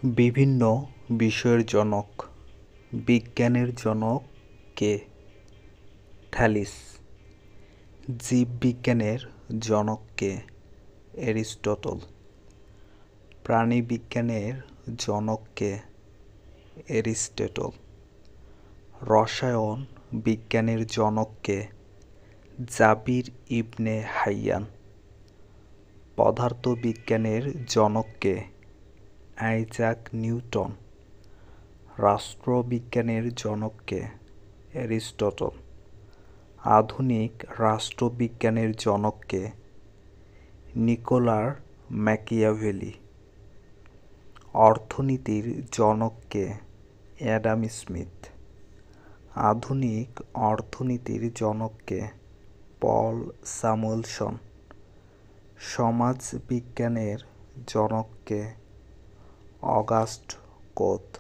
বিভিন্ন বিষয়ের জনক। বিজ্ঞানের জনক কে? থ্যালিস। জীববিজ্ঞানের জনক কে? এরিস্টটল। প্রাণিবিজ্ঞানের জনক কে? এরিস্টটল। রসায়ন বিজ্ঞানের জনক কে? জাবির ইবনে হাইয়ান। পদার্থবিজ্ঞানের জনক কে? Isaac Newton. রাষ্ট্রবিজ্ঞানের জনক কে? এরিস্টটল। আধুনিক রাষ্ট্রবিজ্ঞানের জনক কে? Nikola Machiavelli. অর্থনীতির জনক কে? Adam Smith. আধুনিক অর্থনীতির জনক কে? পল স্যামুয়েলসন। সমাজবিজ্ঞানের জনক কে? অগাস্ট কোত।